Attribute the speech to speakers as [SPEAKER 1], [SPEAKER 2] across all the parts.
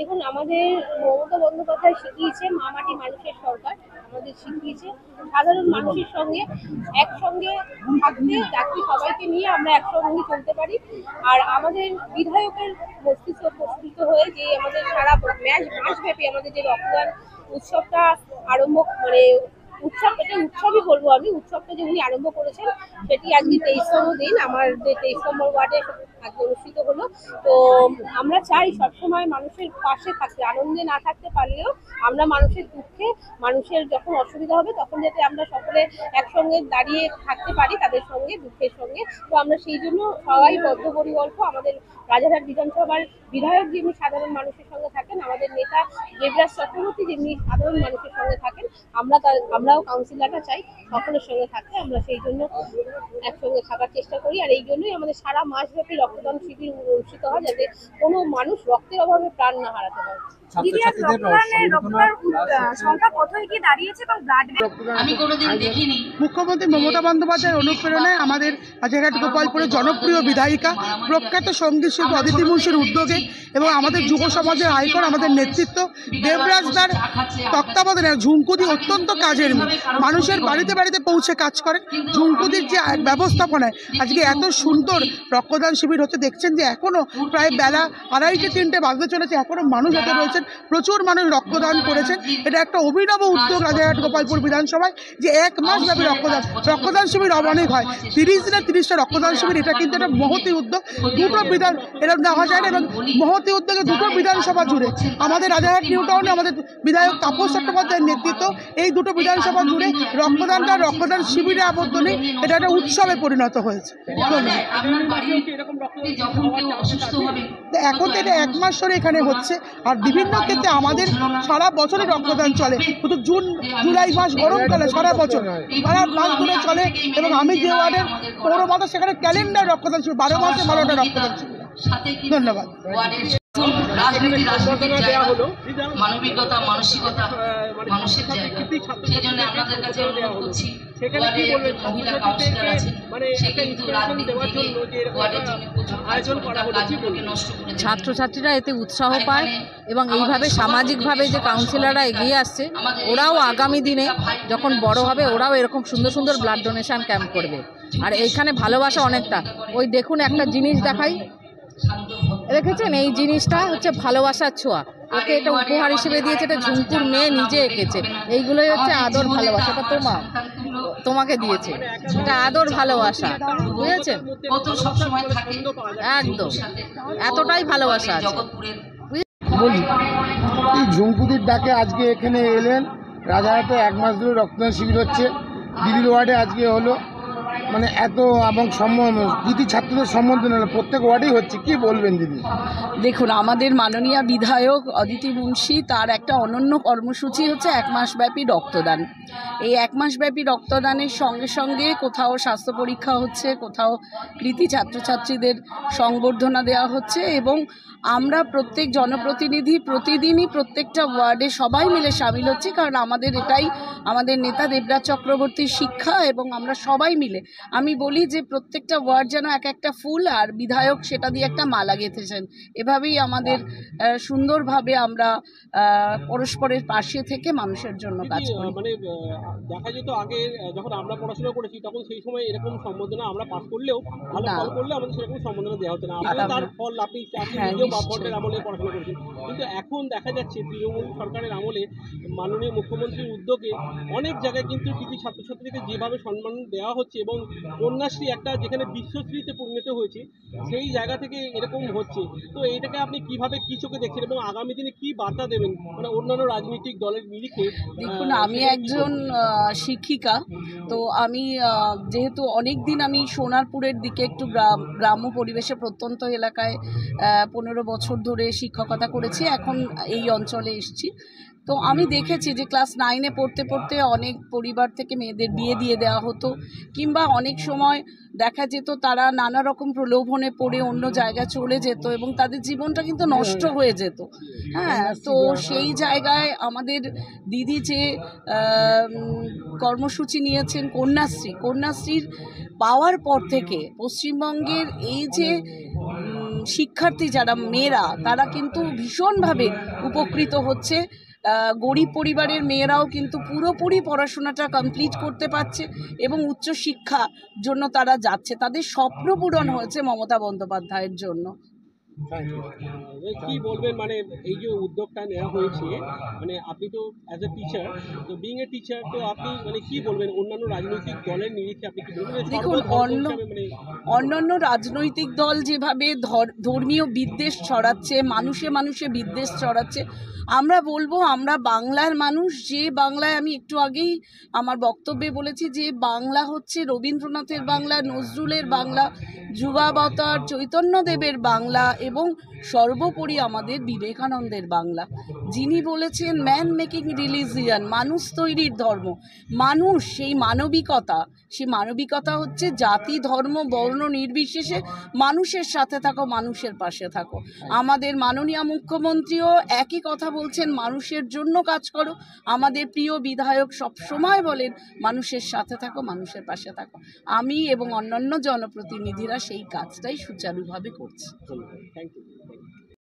[SPEAKER 1] দেখুন, আমাদের মমতা বন্দ্যোপাধ্যায় শিখিয়েছে মা মাটি মানুষের সরকার। আমাদের শিখিয়েছে সাধারণ মানুষের সঙ্গে একসঙ্গে থাকতে, যাতে সবাইকে নিয়ে আমরা একসঙ্গে চলতে পারি। আর আমাদের বিধায়কের মস্তিষ্ক প্রস্ফুটিত হয়ে যে আমাদের সারা মাসব্যাপী আমাদের যে রক্তদান উৎসবটা আরম্ভ, এটা উৎসবই বলবো আমি, উৎসবটা যে উনি আরম্ভ করেছেন সেটি আজকে 23তম দিন আমার যে 23 নম্বর ওয়ার্ডে আজকে অনুষ্ঠিত হলো। তো আমরা চাই সবসময় মানুষের পাশে থাকতে, আনন্দে না থাকতে পারলেও আমরা মানুষের দুঃখে, মানুষের যখন অসুবিধা হবে তখন যাতে আমরা সকলে একসঙ্গে দাঁড়িয়ে থাকতে পারি তাদের সঙ্গে, দুঃখের সঙ্গে। তো আমরা সেই জন্য সবাই বদ্ধপরিকল্প। আমাদের রাজারহাট বিধানসভার বিধায়ক যেমনি সাধারণ মানুষের সঙ্গে থাকেন, আমাদের নেতা দেবরাজ চক্রবর্তী যেমনি সাধারণ মানুষের সঙ্গে থাকেন, আমরাও কাউন্সিলররা চাই সকলের সঙ্গে থাকতে। আমরা সেই জন্য একসঙ্গে থাকার চেষ্টা করি। আর এই জন্যই আমাদের সারা মাসব্যাপী রক্তদান শিবির অনুষ্ঠিত হয়, যাতে কোনো মানুষ রক্তের অভাবে প্রাণ না হারাতে পারে।
[SPEAKER 2] মুখ্যমন্ত্রী মমতা বন্দ্যোপাধ্যায়ের অনুপ্রেরণায় আমাদের রাজারহাট গোপালপুরের জনপ্রিয় বিধায়িকা প্রখ্যাত সঙ্গীত শিল্পী অদিতি মুন্সির উদ্যোগে এবং আমাদের যুব সমাজের আইকন আমাদের নেতৃত্ব দেবরাজদার তত্ত্বাবধানে ঝুমকুদি অত্যন্ত কাজের মেয়ে, মানুষের বাড়িতে বাড়িতে পৌঁছে কাজ করেন। ঝুমকুদির যে ব্যবস্থাপনায় আজকে এত সুন্দর রক্তদান শিবির হচ্ছে, দেখছেন যে এখনও প্রায় বেলা 2:30-3টে বাজতে চলেছে, এখনও মানুষ হাতে রয়েছেন, প্রচুর মানুষ রক্তদান করেছেন। এটা একটা অভিনব উদ্যোগ রাজারহাট গোপালপুর বিধানসভায় যে 1 মাস ব্যাপী রক্তদান শিবির অনেক হয়, 30 দিনে 30টা রক্তদান শিবির। এটা কিন্তু একটা মহতি উদ্যোগ, দুটো বিধান এরকম দেওয়া যায় না, এবং মহতি উদ্যোগে দুটো বিধানসভা জুড়ে আমাদের রাজারহাট নিউ টাউনে আমাদের বিধায়ক তাপস চট্টোপাধ্যায়ের নেতৃত্ব, এই দুটো বিধানসভা জুড়ে রক্তদান শিবিরে আবদ্ধ নেই, এটা একটা উৎসবে পরিণত হয়েছে। এখন এটা 1 মাস ধরে এখানে হচ্ছে। আর বিভিন্ন ক্ষেত্রে আমাদের সারা বছরই রক্তদান চলে, শুধু জুন জুলাই মাস গরমকালে সারা বছর সারা মাস ধরে চলে। এবং আমি যে ওয়ার্ডের পৌরমাতা, সেখানে ক্যালেন্ডার রক্তদান শিবির 12 মাসে 12টা রক্তদান শিবির। ধন্যবাদ।
[SPEAKER 3] মানবিকতা, মানসিকতা মানুষের জায়গা, সেই জন্য আপনাদের কাছে অনুরোধ করছি, মহিলা কাউন্সিলর আছেন, সে কিন্তু রাজনীতি ওয়ার্ডের জন্য
[SPEAKER 4] ছাত্রছাত্রীরা এতে উৎসাহ পায় এবং এইভাবে সামাজিকভাবে যে কাউন্সিলররা এগিয়ে আসছে, ওরাও আগামী দিনে যখন বড় হবে ওরাও এরকম সুন্দর সুন্দর ব্লাড ডোনেশন ক্যাম্প করবে। আর এইখানে ভালোবাসা অনেকটা, ওই দেখুন একটা জিনিস দেখাই, দেখেছেন এই জিনিসটা হচ্ছে ভালোবাসার ছোঁয়া, ওকে এটা উপহার হিসেবে দিয়েছে, এটা ঝুমকুর মেয়ে নিজে এঁকেছে। এইগুলোই হচ্ছে আদর ভালোবাসাটা, তোমাকে দিয়েছে, এটা আদর ভালোবাসা, বুঝেছেন? একদম এতটাই ভালোবাসা আছে।
[SPEAKER 5] বলি এই ঝুমকুদির ডাকে আজকে এখানে এলেন, রাজারহাটে 1 মাস ধরে রক্তদান শিবির হচ্ছে, দিদির ওয়ার্ডে আজকে হলো, মানে এত এবং কৃতি ছাত্রদের সম্বর্ধনা প্রত্যেক ওয়ার্ডেই হচ্ছে, কি বলবেন দিদি?
[SPEAKER 6] দেখুন, আমাদের মাননীয় বিধায়ক অদিতি মুন্সি তার একটা অনন্য কর্মসূচি হচ্ছে 1 মাসব্যাপী রক্তদান। এই 1 মাসব্যাপী রক্তদানের সঙ্গে সঙ্গে কোথাও স্বাস্থ্য পরীক্ষা হচ্ছে, কোথাও কৃতি ছাত্রছাত্রীদের সংবর্ধনা দেওয়া হচ্ছে, এবং আমরা প্রত্যেক জনপ্রতিনিধি প্রতিদিনই প্রত্যেকটা ওয়ার্ডে সবাই মিলে সামিল হচ্ছি, কারণ আমাদের এটাই আমাদের নেতা দেবরাজ চক্রবর্তীর শিক্ষা। এবং আমরা সবাই মিলে, আমি বলি যে প্রত্যেকটা ওয়ার্ড যেন এক একটা ফুল, আর বিধায়ক সেটা দিয়ে একটা মালা গেঁথেছেন। এভাবেই আমাদের সুন্দরভাবে আমরা পরস্পরের পাশে থেকে মানুষের জন্য কাজ করি।
[SPEAKER 7] মানে দেখা যেত আগে যখন আমরা পড়াশোনা করেছি তখন সেই সময় এরকম সম্বোধনা আমরা পাস করলেও, ভালো ফল করলে আমাদের সেরকম সম্বোধনা দেওয়া হতো না। তার ফল আপনি নিজেও বাপের আমলে পড়াশোনা করেছেন, কিন্তু এখন দেখা যাচ্ছে তৃণমূল সরকারের আমলে মাননীয় মুখ্যমন্ত্রীর উদ্যোগে অনেক জায়গায় কিন্তু কৃতি ছাত্রছাত্রীকে যেভাবে সম্মান দেওয়া হচ্ছে, এবং কন্যাশ্রী একটা যেখানে বিশ্বশ্রীতে পরিণত হয়েছে, সেই জায়গা থেকে এরকম হচ্ছে। তো এইটাকে আপনি কিভাবে কি চোখে দেখছেন এবং আগামী দিনে কি বার্তা দেবেন, মানে অন্যান্য রাজনৈতিক দলের নিরিখে?
[SPEAKER 6] দেখুন, আমি একজন শিক্ষিকা, তো আমি যেহেতু অনেক দিন আমি সোনারপুরের দিকে একটু গ্রাম্য পরিবেশে প্রত্যন্ত এলাকায় 15 বছর ধরে শিক্ষকতা করেছি, এখন এই অঞ্চলে এসেছি। তো আমি দেখেছি যে ক্লাস 9-এ পড়তে পড়তে অনেক পরিবার থেকে মেয়েদের বিয়ে দিয়ে দেওয়া হতো, কিংবা অনেক সময় দেখা যেত তারা নানা রকম প্রলোভনে পড়ে অন্য জায়গায় চলে যেত এবং তাদের জীবনটা কিন্তু নষ্ট হয়ে যেত। হ্যাঁ, তো সেই জায়গায় আমাদের দিদি যে কর্মসূচি নিয়েছেন কন্যাশ্রীর পাওয়ার পর থেকে পশ্চিমবঙ্গের এই যে শিক্ষার্থী যারা মেয়েরা, তারা কিন্তু ভীষণভাবে উপকৃত হচ্ছে। গরিব পরিবারের মেয়েরাও কিন্তু পুরোপুরি পড়াশোনাটা কমপ্লিট করতে পারছে এবং উচ্চশিক্ষার জন্য তারা যাচ্ছে। তাদের স্বপ্ন পূরণ হয়েছে মমতা বন্দ্যোপাধ্যায়ের জন্য।
[SPEAKER 7] কি বলবেন, মানে এই যে উদ্যোগটা নেওয়া হয়েছে, মানে আপনি তো অ্যাজ এ টিচার, তো বিং এ টিচার, তো আপনি মানে কি বলবেন অন্যান্য রাজনৈতিক দলের নিরিখে আপনি কি বলবেন?
[SPEAKER 6] দেখুন, অন্যান্য রাজনৈতিক দল যেভাবে ধর্মীয় বিদ্বেষ ছড়াচ্ছে, মানুষে মানুষে বিদ্বেষ ছড়াচ্ছে, আমরা বলবো আমরা বাংলার মানুষ, যে বাংলায় আমি একটু আগেই আমার বক্তব্যে বলেছি যে বাংলা হচ্ছে রবীন্দ্রনাথের বাংলা, নজরুলের বাংলা, যুগাবতার চৈতন্যদেবের বাংলা এবং সর্বোপরি আমাদের বিবেকানন্দের বাংলা, যিনি বলেছেন ম্যান মেকিং রিলিজিয়ান, মানুষ তৈরির ধর্ম। মানুষ, সেই মানবিকতা হচ্ছে জাতি ধর্ম বর্ণ নির্বিশেষে মানুষের সাথে থাকো, মানুষের পাশে থাকো। আমাদের মাননীয় মুখ্যমন্ত্রীও একই কথা বলছেন, মানুষের জন্য কাজ করো। আমাদের প্রিয় বিধায়ক সবসময় বলেন মানুষের সাথে থাকো, মানুষের পাশে থাকো। আমি এবং অন্যান্য জনপ্রতিনিধিরা সেই কাজটাই সুচারুভাবে করছি।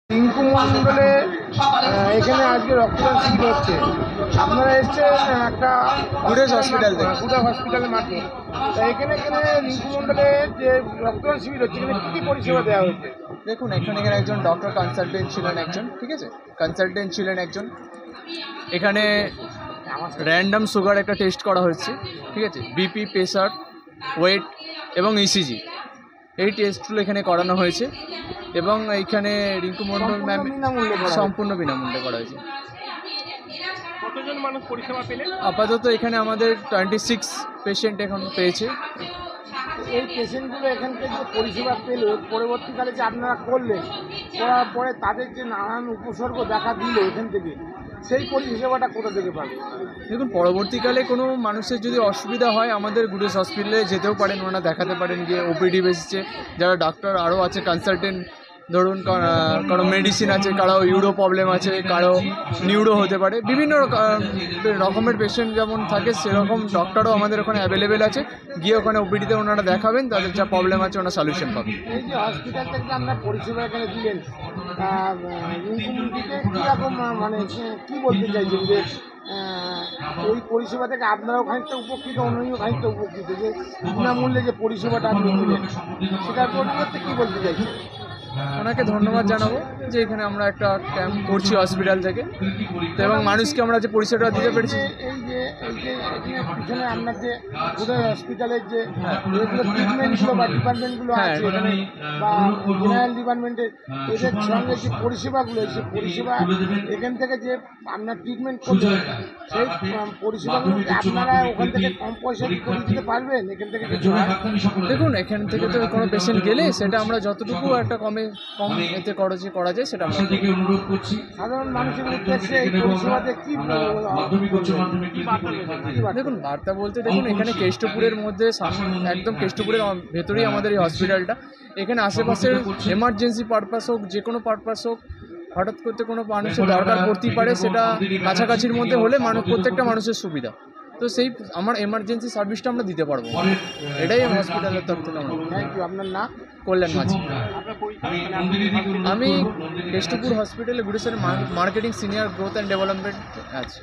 [SPEAKER 5] রিঙ্কু মণ্ডলে এখানে আজকে রক্তদান শিবির হচ্ছে। আপনারা এসছেন একটা গুডেস হসপিটালের মাঠে। এখানে রিঙ্কু মণ্ডলে যে রক্তদান শিবির হচ্ছে, এখানে কী কী পরিষেবা দেওয়া হচ্ছে?
[SPEAKER 8] দেখুন, এখানে একজন ডক্টর কনসালটেন্ট ছিলেন একজন, ঠিক আছে, এখানে র্যান্ডম সুগার একটা টেস্ট করা হচ্ছে, ঠিক আছে, বিপি, প্রেশার, ওয়েট এবং ইসিজি, এই টেস্টগুলো এখানে করানো হয়েছে এবং এইখানে রিঙ্কু মণ্ডল ম্যাম সম্পূর্ণ বিনামূল্যে করা হয়েছে।
[SPEAKER 7] কতজন মানুষ পরিষেবা পেলেন?
[SPEAKER 8] আপাতত এখানে আমাদের 26 পেশেন্ট এখন পেয়েছে।
[SPEAKER 5] এই পেশেন্টগুলো এখান থেকে পরিষেবা পেলে পরবর্তীকালে যে আপনারা করলেন, করার পরে তাদের যে নানান উপসর্গ দেখা দিল এখান থেকে, সেই পরিষেবাটা কোথা থেকে পাবে?
[SPEAKER 8] দেখুন, পরবর্তীকালে কোনো মানুষের যদি অসুবিধা হয় আমাদের গুডেস হসপিটালে যেতেও পারেন, ওনারা দেখাতে পারেন গিয়ে ওপিডি বেসিসে। যারা ডাক্তার আরও আছে কনসালটেন্ট, ধরুন কারো মেডিসিন আছে, কারো ইউরো প্রবলেম আছে, কারো নিউরো হতে পারে, বিভিন্ন রকমের পেশেন্ট যেমন থাকে সেরকম ডক্টরও আমাদের ওখানে অ্যাভেলেবেল আছে। গিয়ে ওখানে ওপিডিতে ওনারা দেখাবেন, তাদের যা প্রবলেম আছে ওনারা সলিউশন পাবেন।
[SPEAKER 5] এই যে হসপিটাল থেকে আমরা পরিষেবা এখানে দিলেন, কীরকম মানে কী বলতে চাইছেন যে ওই পরিষেবা থেকে আপনারাও খানিকটা উপকৃত, অন্যও খানিকটা উপকৃত, যে বিনামূল্যে যে পরিষেবাটা আপনি দিলেন সেটার পরিবর্তে কী বলতে চাইছেন?
[SPEAKER 8] ওনাকে ধন্যবাদ জানাবো যে এখানে আমরা একটা ক্যাম্প করছি হসপিটাল থেকে, এবং মানুষকে আমরা যে পরিষেবাটা দিতে পেরেছি।
[SPEAKER 5] এই যে পিছনে আপনার যে গুডেস হসপিটালের যে ট্রিটমেন্টগুলো বা ডিপার্টমেন্টগুলো আছে এখানে, বা জেনারেল ডিপার্টমেন্টের এদের সঙ্গে যে পরিষেবাগুলো, সেই পরিষেবা এখান থেকে যে আপনার ট্রিটমেন্ট করছেন, সেই পরিষেবাগুলো আপনারা ওখান থেকে কম পয়সা করে দিতে পারবেন এখান থেকে?
[SPEAKER 8] দেখুন, এখান থেকে তো কোনো পেশেন্ট গেলে সেটা আমরা যতটুকু একটা কম এতে খরচে করা যায় সেটা আমরা অনুরোধ করছি।
[SPEAKER 5] সাধারণ মানুষের উদ্দেশ্যে এই পরিষেবাতে কি
[SPEAKER 8] দেখুন, বার্তা বলতে দেখুন, এখানে কেষ্টপুরের মধ্যে একদম কেষ্টপুরের ভেতরেই আমাদের এই হসপিটালটা। এখানে আশেপাশের এমার্জেন্সি পারপাস হোক, যে কোনো পারপাস হোক, হঠাৎ করতে কোনো মানুষের দরকার পড়তেই পারে, সেটা কাছাকাছির মধ্যে হলে প্রত্যেকটা মানুষের সুবিধা। তো সেই আমার এমার্জেন্সি সার্ভিসটা আমরা দিতে পারবো, এটাই হসপিটালের তরফ থেকে আমরা।
[SPEAKER 5] Thank you. আপনার নাম?
[SPEAKER 8] কল্যাণ মাঝি। আমি কেষ্টপুর হসপিটালে গুডেসের marketing senior growth and development আছে।